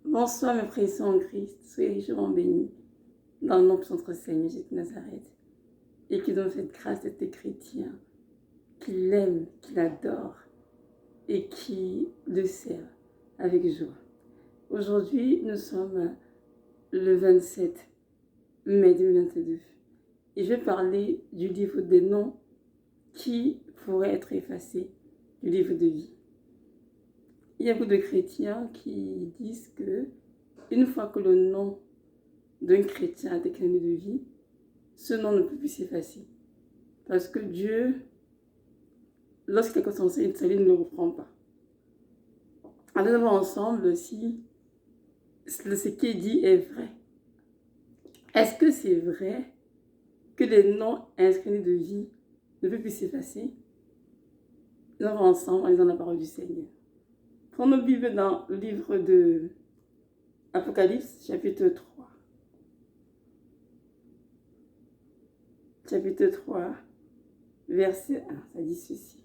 Bonsoir mes frères et sœurs en Christ, soyez richement bénis dans le nom de notre Seigneur Jésus de Nazareth et qui donne cette grâce d'être chrétien, qui l'aime, qui l'adore et qui le sert avec joie. Aujourd'hui, nous sommes le 27 mai 2022 et je vais parler du livre des noms qui pourraient être effacés du livre de vie. Il y a beaucoup de chrétiens qui disent que une fois que le nom d'un chrétien a été créé de vie, ce nom ne peut plus s'effacer. Parce que Dieu, lorsqu'il a commencé une salut, il ne le reprend pas. Alors nous allons ensemble si ce qui est dit est vrai. Est-ce que c'est vrai que les noms inscrits de vie ne peuvent plus s'effacer? Nous allons ensemble en lisant la parole du Seigneur. Prenons nos Bibles dans le livre de Apocalypse, chapitre 3. Chapitre 3, verset 1, ça dit ceci.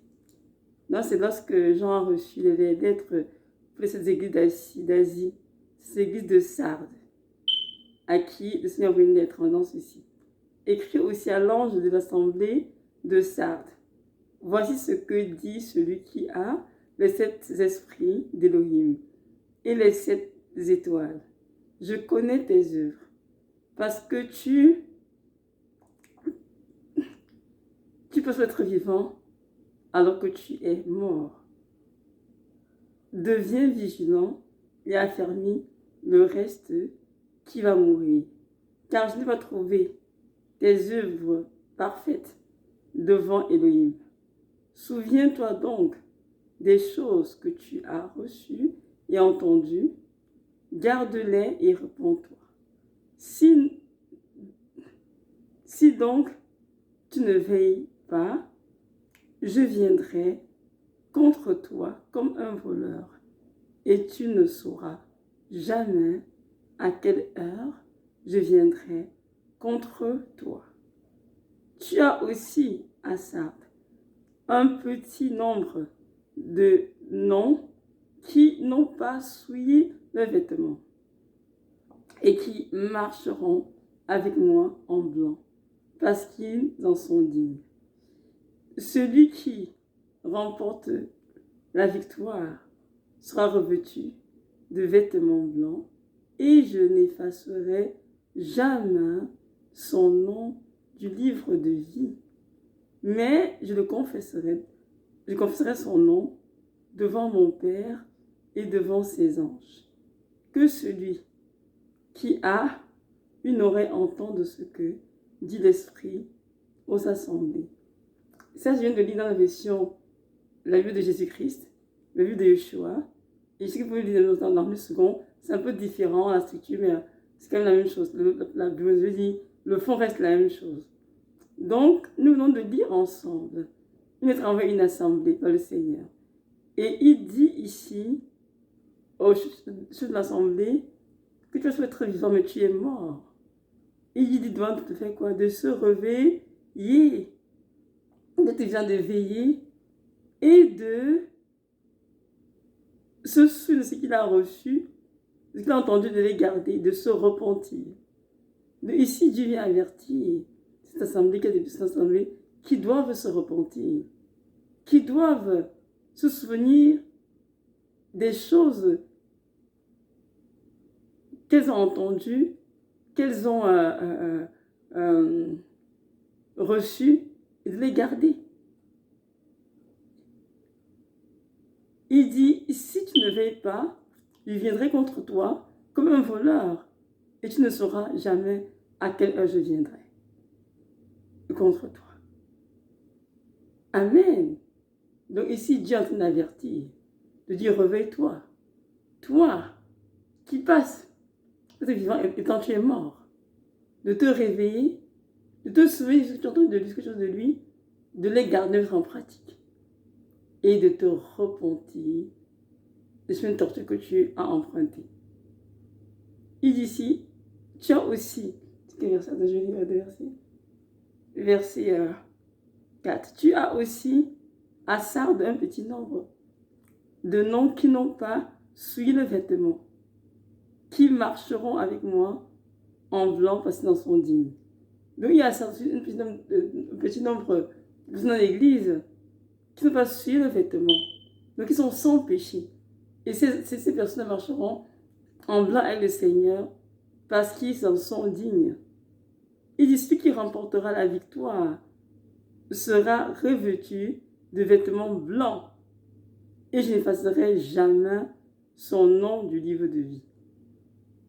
Donc c'est lorsque Jean a reçu les lettres pour ces églises d'Asie, ces églises de Sardes, à qui le Seigneur voulait une lettre en disant ceci. Écrit aussi à l'ange de l'assemblée de Sardes. Voici ce que dit celui qui a les 7 esprits d'Élohim et les 7 étoiles. Je connais tes œuvres, parce que tu peux être vivant alors que tu es mort. Deviens vigilant et affermis le reste qui va mourir, car je n'ai pas trouvé tes œuvres parfaites devant Élohim. Souviens-toi donc des choses que tu as reçues et entendues, garde-les et réponds-toi. Si donc tu ne veilles pas, je viendrai contre toi comme un voleur, et tu ne sauras jamais à quelle heure je viendrai contre toi. Tu as aussi à Sardes un petit nombre de noms qui n'ont pas souillé leurs vêtements et qui marcheront avec moi en blanc, parce qu'ils en sont dignes. Celui qui remporte la victoire sera revêtu de vêtements blancs, et je n'effacerai jamais son nom du livre de vie, mais je confesserai son nom devant mon Père et devant ses anges. Que celui qui a une oreille entende ce que dit l'Esprit aux assemblées. Ça, je viens de lire dans la Bible de Jésus-Christ, la Bible de Yeshua. Et je sais que vous pouvez lire dans le second, c'est un peu différent la structure, mais c'est quand même la même chose. La Bible, je dis, le fond reste la même chose. Donc, nous venons de lire ensemble une lettre envers une assemblée par le Seigneur. Et il dit ici, au chef de l'assemblée, que tu vas être vivant, mais tu es mort. Et il dit, doit te faire quoi? De se réveiller, d'être vivant, de veiller et de se souvenir de ce qu'il a reçu, de ce qu'il a entendu, de les garder, de se repentir. Ici, Dieu vient avertir cette assemblée, qui doivent se repentir, qui doivent se souvenir des choses qu'elles ont entendues, qu'elles ont reçues, et de les garder. Il dit, si tu ne veilles pas, je viendrai contre toi comme un voleur, et tu ne sauras jamais à quelle heure je viendrai contre toi. Amen. Donc ici, Dieu est en train d'avertir, de dire, réveille-toi. Toi qui passes, tu es vivant et quand tu es mort, de te réveiller, de te souvenir de ce que tu as entendu de lui, quelque chose de lui, de les garder en pratique et de te repentir des chemins tortueux que tu as empruntés. Il dit ici, tu as aussi, verset 4, tu as aussi à Sardes un petit nombre de noms qui n'ont pas souillé le vêtement qui marcheront avec moi en blanc parce qu'ils en sont dignes. Donc il y a un petit nombre de personnes dans l'église qui n'ont pas souillé le vêtement. Donc ils sont sans péché. Et ces personnes marcheront en blanc avec le Seigneur parce qu'ils en sont dignes. Il dit, celui qui remportera la victoire sera revêtu de vêtements blancs et je n'effacerai jamais son nom du livre de vie.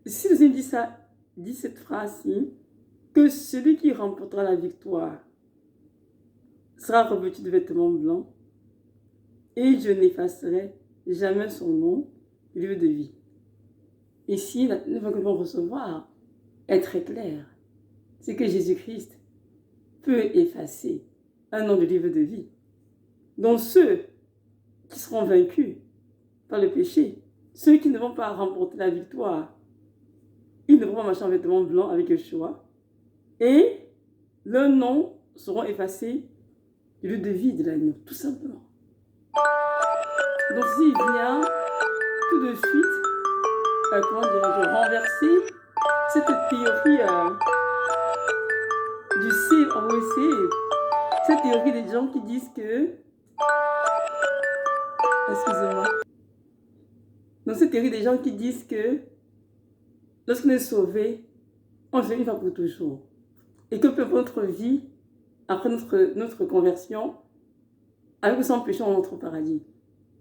Si le Seigneur dit cette phrase-ci, que celui qui remportera la victoire sera revêtu de vêtements blancs et je n'effacerai jamais son nom du livre de vie. Ici, nous devons recevoir est très clair. C'est que Jésus-Christ peut effacer un nom du livre de vie. Donc ceux qui seront vaincus par le péché, ceux qui ne vont pas remporter la victoire, ils ne vont pas marcher en vêtements blancs avec Yeshua et leurs noms seront effacés du livre de vie de l'agneau, tout simplement. Donc s'il vient tout de suite, renverser cette théorie du save always save, cette théorie des gens qui disent que, excusez-moi, donc cette théorie des gens qui disent que lorsqu'on est sauvé, on se fait une fois pour toujours. Et que peu importe notre vie, après notre conversion, avec ou sans péché, on entre au paradis.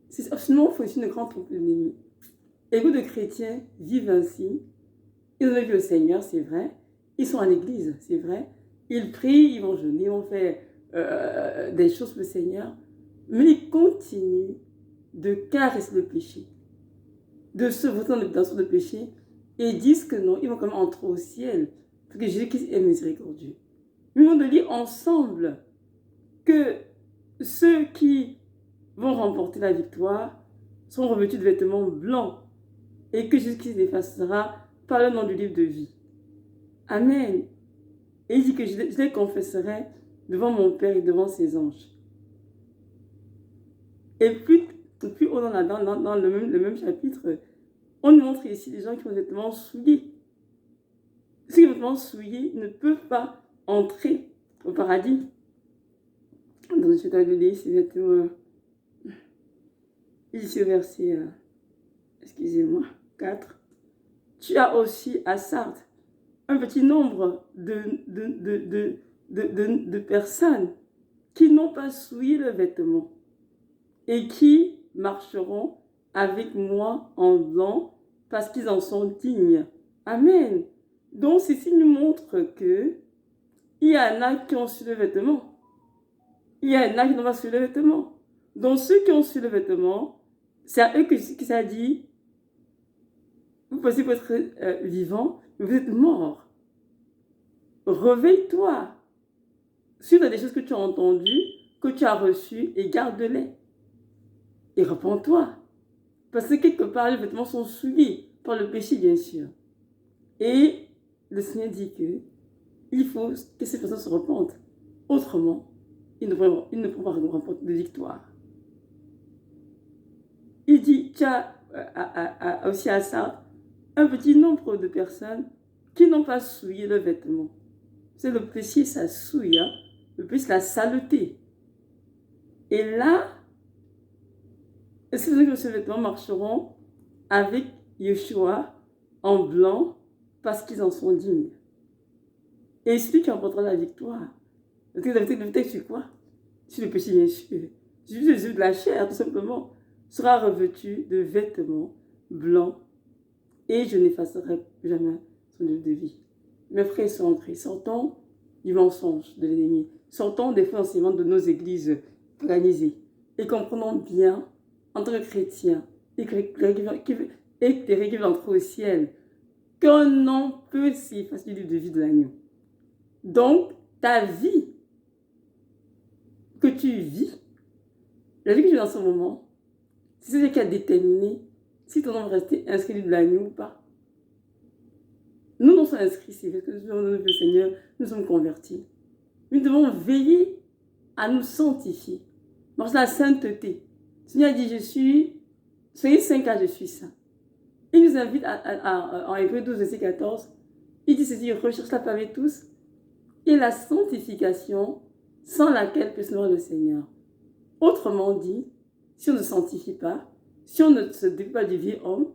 C'est absolument faux, c'est une grande trompe de l'ennemi. Et beaucoup de chrétiens vivent ainsi. Ils ont vu le Seigneur, c'est vrai. Ils sont à l'église, c'est vrai. Ils prient, ils vont jeûner, ils vont faire des choses pour le Seigneur. Mais ils continuent de caresser le péché, de se voter dans le péché, et ils disent que non, ils vont quand même entrer au ciel, parce que Jésus-Christ est miséricordieux. Nous allons lire ensemble que ceux qui vont remporter la victoire sont revêtus de vêtements blancs et que Jésus-Christ les effacera par le nom du livre de vie. Amen. Et il dit que je les confesserai devant mon Père et devant ses anges. Et plus haut dans le même chapitre, on nous montre ici des gens qui ont des vêtements souillés. Ceux qui ont des vêtements souillés ne peuvent pas entrer au paradis. Donc je vais lire ces vêtements. Ici au verset, excusez-moi, 4. Tu as aussi à Sardes un petit nombre de personnes qui n'ont pas souillé le vêtement et qui marcheront avec moi en blanc parce qu'ils en sont dignes. Amen. Donc ceci nous montre que il y en a qui ont su le vêtement. Il y en a qui n'ont pas su le vêtement. Donc ceux qui ont su le vêtement, c'est à eux que ça dit, vous pensez pour être vivant, mais vous êtes mort. Réveille-toi. Suite à des choses que tu as entendues, que tu as reçues, et garde-les. Et repens-toi. Parce que quelque part, les vêtements sont souillés par le péché, bien sûr. Et le Seigneur dit que il faut que ces personnes se repentent. Autrement, ils ne pourront pas remporter de victoire. Il dit, tu as aussi à ça un petit nombre de personnes qui n'ont pas souillé le vêtement. C'est le péché, ça souille, hein? Le péché, c'est la saleté. Et là, ces gens qui ont vêtements marcheront avec Yeshua en blanc parce qu'ils en sont dignes. Et celui qui remportera la victoire, le texte sur quoi? Sur le péché, bien sûr. Sur Jésus de la chair, tout simplement, sera revêtu de vêtements blancs et je n'effacerai jamais son livre de vie. Mes frères sont entrés. Sortons du mensonge de l'ennemi. Sortons des faux enseignements de nos églises organisées. Et comprenons bien, en tant que chrétiens, et des règles d'entrée au ciel, qu'un nom peut s'effacer du livre de vie de l'agneau. Donc, ta vie que tu vis, la vie que tu vis dans ce moment, c'est ce qui a déterminé si ton nom va rester inscrit de l'agneau ou pas. Nous sommes inscrits, c'est parce que nous sommes le Seigneur, nous sommes convertis. Nous devons veiller à nous sanctifier. Marcher la sainteté. Le Seigneur a dit, soyez saints car je suis saint. Il nous invite en Hébreux 12, verset 14, il dit ceci, recherche la paix avec tous et la sanctification sans laquelle peut se nourrir le Seigneur. Autrement dit, si on ne sanctifie pas, si on ne se dévie pas du vieil homme,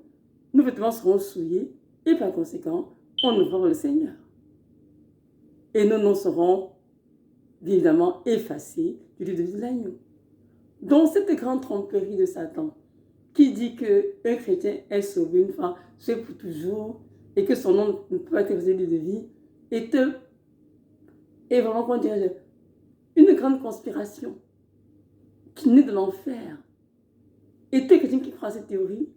nos vêtements seront souillés et par conséquent, on ne verra le Seigneur. Et nos noms seront évidemment effacés du livre de vie de l'agneau. Donc cette grande tromperie de Satan qui dit qu'un chrétien est sauvé une fois, c'est pour toujours, et que son nom ne peut pas être effacé du livre de vie, est vraiment, comment dirais-je, une grande conspiration qui naît de l'enfer. Et tout chrétien qui croit à cette théorie,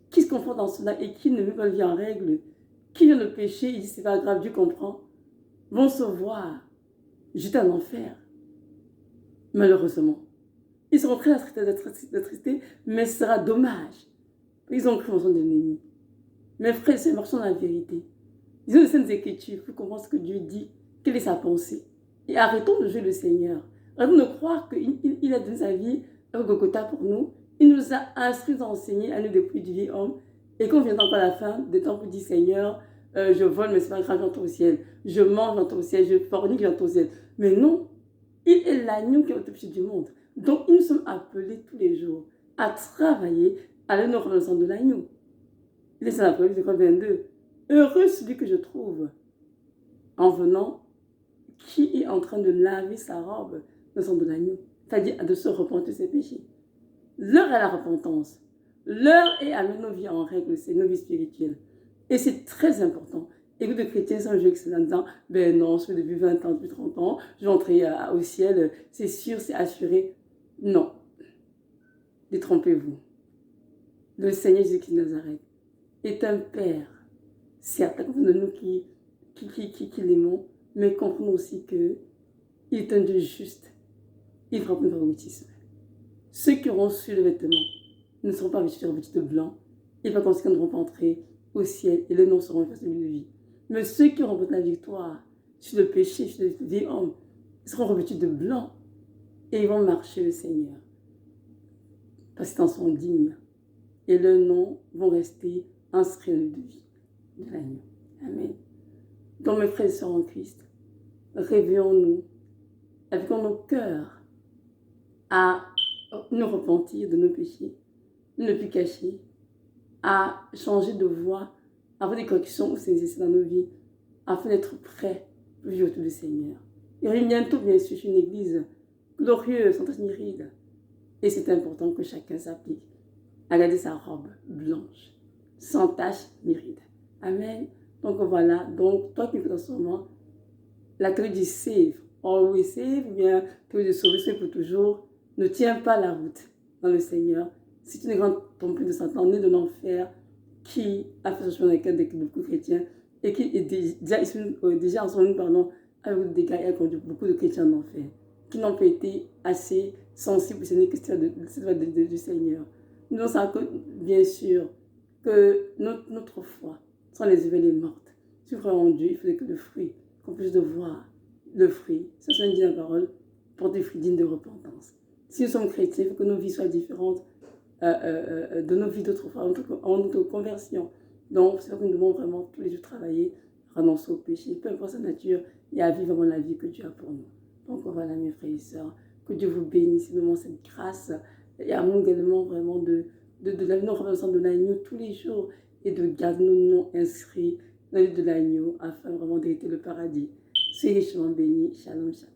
qui se conforte dans cela et qui ne veut pas le vivre en règle, qui vient de pécher, il dit c'est pas grave, Dieu comprend, vont se voir jetés en enfer. Malheureusement. Ils seront très attristés, mais ce sera dommage. Ils ont cru en son ennemi. Mes frères et sœurs, marchons dans la vérité. Disons les Saintes Écritures pour comprendre ce que Dieu dit, quelle est sa pensée. Et arrêtons de jouer le Seigneur. Arrêtons de croire qu'il a donné sa vie à Golgotha pour nous. Il nous a instruits à enseigner à nous depuis du vieil homme. Et quand on vient encore à la fin des temps pour dire Seigneur, je vole, mais c'est pas grave, j'entends au ciel. Je mange, j'entends au ciel. Je fornique, j'entends au ciel. Mais non, il est l'agneau qui est au péché du monde. Donc, nous sommes appelés tous les jours à travailler à la renaissance de l'agneau. Il est dans l'Apocalypse 22. Heureux celui que je trouve en venant, qui est en train de laver sa robe dans le sang de l'agneau, c'est-à-dire de se repentir de ses péchés. L'heure est à la repentance. L'heure est à mettre nos vies en règle, c'est nos vies spirituelles. Et c'est très important. Et beaucoup de chrétiens sont joués excellents en disant, ben non, je fais depuis 20 ans, depuis 30 ans, je vais entrer au ciel, c'est sûr, c'est assuré. Non. Détrompez-vous. Le Seigneur Jésus-Christ de Nazareth est un Père, certes, à cause de nous qui l'aimons, mais comprenons aussi qu'il est un Dieu juste. Il fera plus de favoritisme. Ceux qui auront su le vêtement ne seront pas vêtus de blanc, et par conséquent ne vont pas entrer au ciel, et les noms seront effacés de vie. Mais ceux qui auront la victoire sur le péché, sur le vieil homme, ils seront revêtus de blanc, et ils vont marcher le Seigneur, parce qu'ils en sont dignes. Et leurs noms vont rester inscrits dans le livre de vie de l'agneau. Amen. Donc mes frères et sœurs en Christ, réveillons-nous, avec nos cœurs, à nous repentir de nos péchés, ne plus cacher, à changer de voie, à avoir des corrections où c'est nécessaire dans nos vies, afin d'être prêts pour vivre autour du Seigneur. Il y aura bientôt, bien sûr, une église glorieuse, sans tache ni ride. Et c'est important que chacun s'applique à garder sa robe blanche, sans tache ni ride. Amen. Donc voilà, donc toi qui écoutes en ce moment, la théorie du save, always save, ou bien théorie de sauver, c'est pour toujours, ne tient pas la route dans le Seigneur. C'est une grande tromperie de Satan, né de l'enfer, qui a fait ce chemin dans le cœur de beaucoup de chrétiens et qui est déjà en ce moment, pardon, a eu des dégâts et a conduit beaucoup de chrétiens en enfer, qui n'ont pas été assez sensibles pour cette question du Seigneur. Nous devons savoir que, bien sûr, que notre foi, sans les éveiller mortes, si vraiment en Dieu, il faudrait que le fruit, qu'on puisse de voir le fruit, ça soit une la parole, pour des fruits dignes de repentance. Si nous sommes chrétiens, il faut que nos vies soient différentes de nos vies d'autrefois, en notre conversion. Donc, c'est pour que nous devons vraiment tous les jours travailler, renoncer au péché, peu importe sa nature, et à vivre vraiment la vie que Dieu a pour nous. Donc, voilà, mes frères et sœurs, que Dieu vous bénisse, vraiment cette grâce, et à nous également vraiment de la vie reconnaissante de l'agneau tous les jours, et de garder nos noms inscrits dans le livre de l'agneau, afin vraiment d'hériter le paradis. Soyez richement bénis. Shalom, shalom.